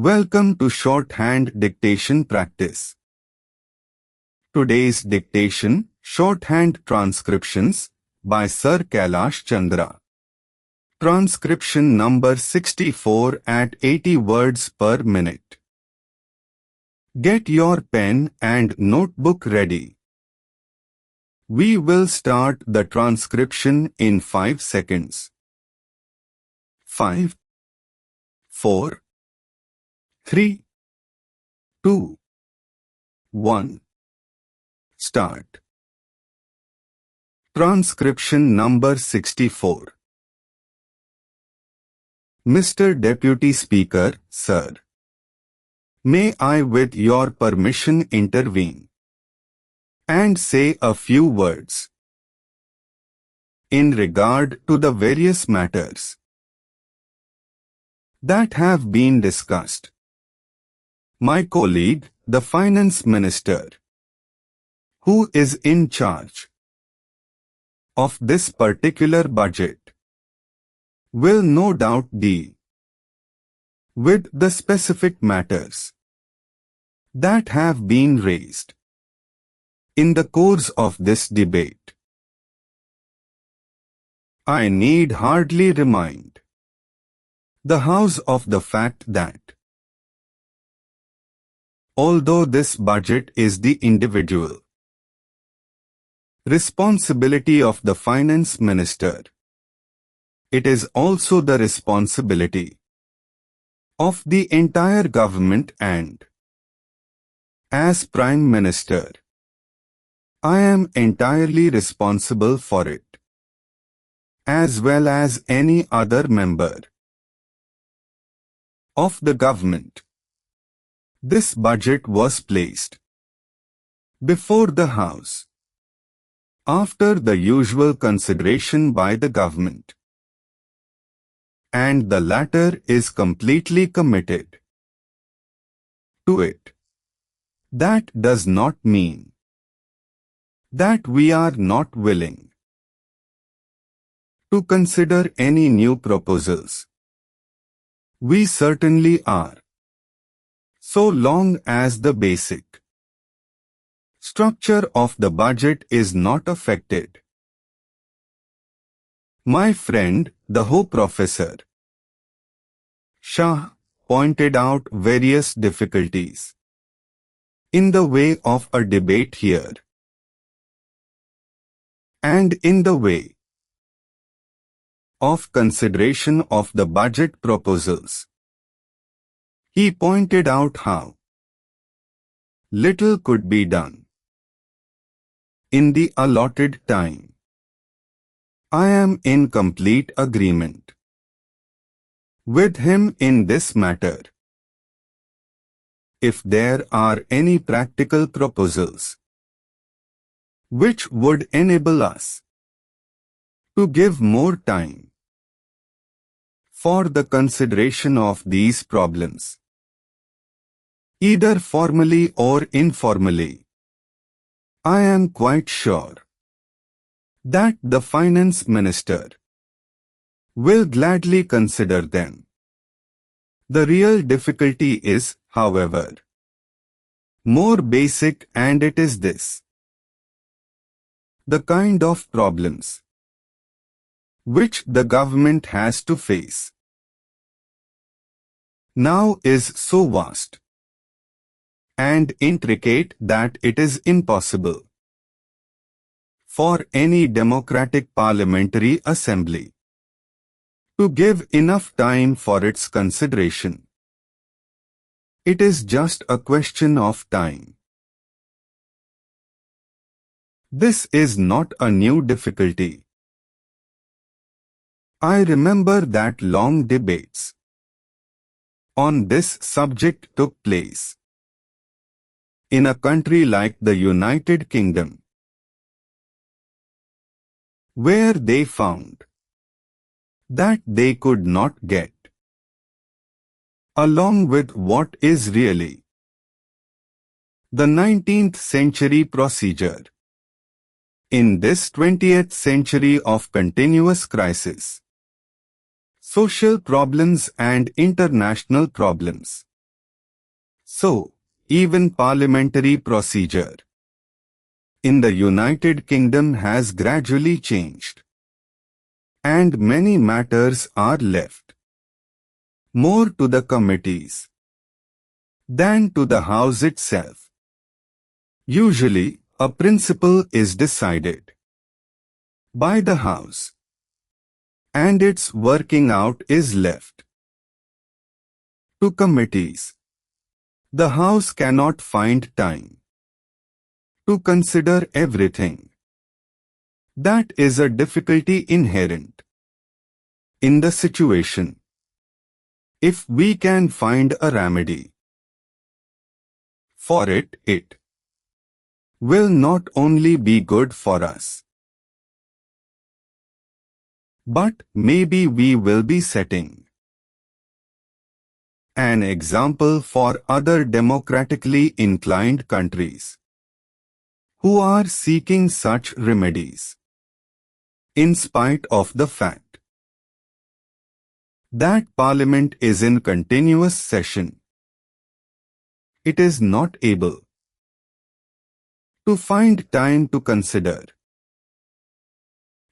Welcome to Shorthand Dictation Practice. Today's dictation, Shorthand Transcriptions, by Sir Kailash Chandra. Transcription number 64 at 80 words per minute. Get your pen and notebook ready. We will start the transcription in 5 seconds. 5, 4, 3, 2, 1. Start. Transcription number 64. Mr. Deputy Speaker, Sir. May I with your permission intervene and say a few words in regard to the various matters that have been discussed. My colleague, the Finance Minister, who is in charge of this particular budget, will no doubt deal with the specific matters that have been raised in the course of this debate. I need hardly remind the House of the fact that although this budget is the individual responsibility of the Finance Minister, it is also the responsibility of the entire government, and as Prime Minister, I am entirely responsible for it, as well as any other member of the government. This budget was placed before the House after the usual consideration by the government, and the latter is completely committed to it. That does not mean that we are not willing to consider any new proposals. We certainly are, so long as the basic structure of the budget is not affected. My friend, the Ho Professor Shah, pointed out various difficulties in the way of a debate here, and in the way of consideration of the budget proposals. He pointed out how little could be done in the allotted time. I am in complete agreement with him in this matter. If there are any practical proposals which would enable us to give more time for the consideration of these problems, either formally or informally, I am quite sure that the Finance Minister will gladly consider them. The real difficulty is, however, more basic, and it is this: the kind of problems which the government has to face now is so vast and intricate that it is impossible for any democratic parliamentary assembly to give enough time for its consideration. It is just a question of time. This is not a new difficulty. I remember that long debates on this subject took place in a country like the United Kingdom, where they found that they could not get along with what is really the 19th century procedure in this 20th century of continuous crisis, social problems and international problems. So, even parliamentary procedure in the United Kingdom has gradually changed, and many matters are left more to the committees than to the House itself. Usually, a principle is decided by the House, and its working out is left to committees. The House cannot find time to consider everything. That is a difficulty inherent in the situation. If we can find a remedy for it, it will not only be good for us, but maybe we will be setting an example for other democratically inclined countries who are seeking such remedies, in spite of the fact that Parliament is in continuous session. It is not able to find time to consider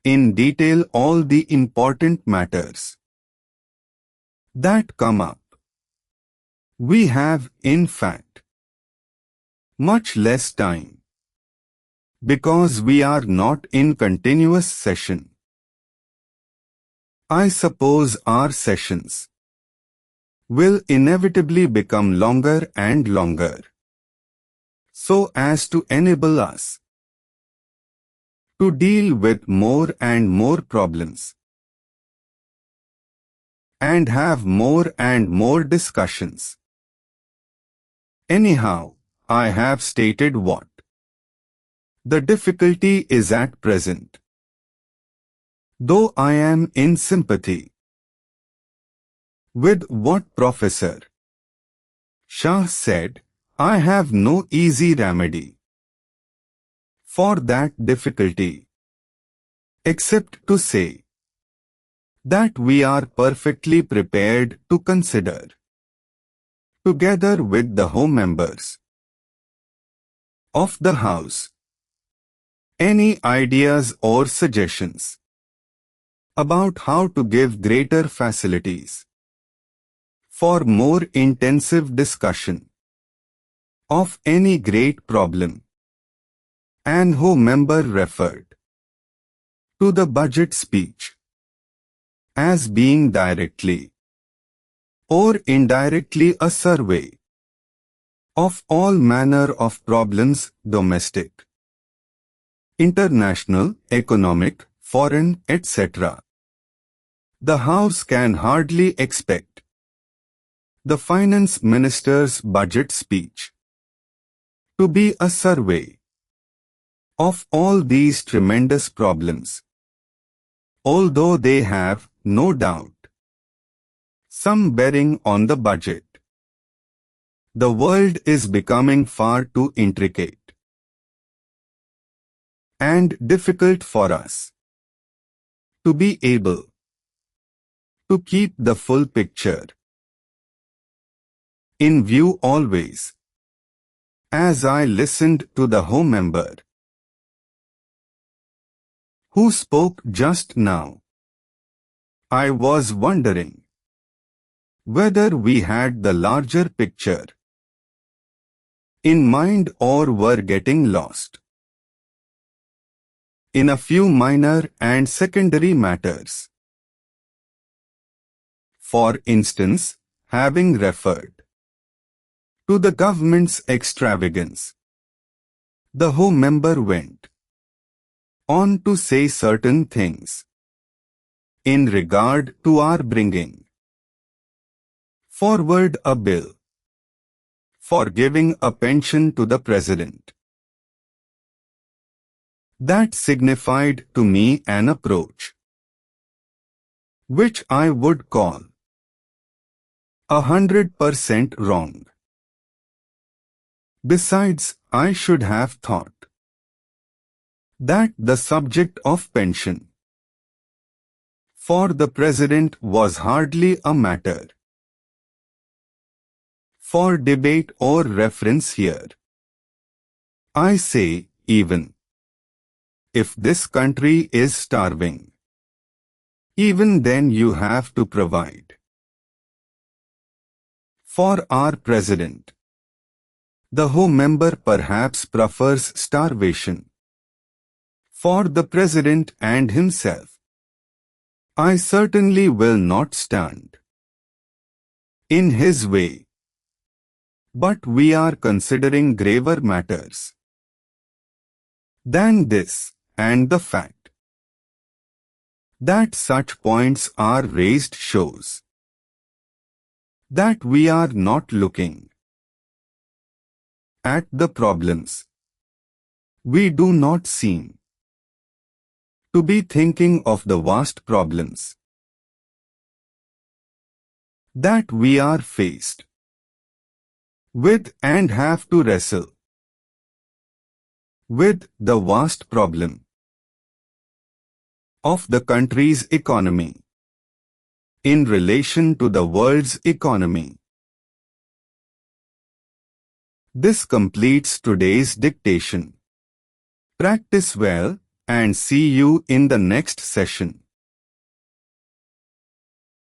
in detail all the important matters that come up. We have, in fact, much less time because we are not in continuous session. I suppose our sessions will inevitably become longer and longer, so as to enable us to deal with more and more problems and have more and more discussions. Anyhow, I have stated what the difficulty is at present, though I am in sympathy with what Professor Shah said. I have no easy remedy for that difficulty, except to say that we are perfectly prepared to consider, together with the home members of the House, any ideas or suggestions about how to give greater facilities for more intensive discussion of any great problem. And home member referred to the budget speech as being directly or indirectly a survey of all manner of problems, domestic, international, economic, foreign, etc. The House can hardly expect the Finance Minister's budget speech to be a survey of all these tremendous problems, although they have, no doubt, some bearing on the budget. The world is becoming far too intricate and difficult for us to be able to keep the full picture in view always. As I listened to the home member who spoke just now, I was wondering whether we had the larger picture in mind or were getting lost in a few minor and secondary matters. For instance, having referred to the government's extravagance, the home member went on to say certain things in regard to our bringing forward a bill for giving a pension to the President. That signified to me an approach which I would call 100% wrong. Besides, I should have thought that the subject of pension for the President was hardly a matter For debate or reference here, I say even. If this country is starving, even then you have to provide. For our president, the Home member perhaps prefers starvation. For the president and himself, I certainly will not stand in his way. But we are considering graver matters than this, and the fact that such points are raised shows that we are not looking at the problems. We do not seem to be thinking of the vast problems that we are faced with and have to wrestle with, the vast problem of the country's economy in relation to the world's economy. This completes today's dictation. Practice well and see you in the next session.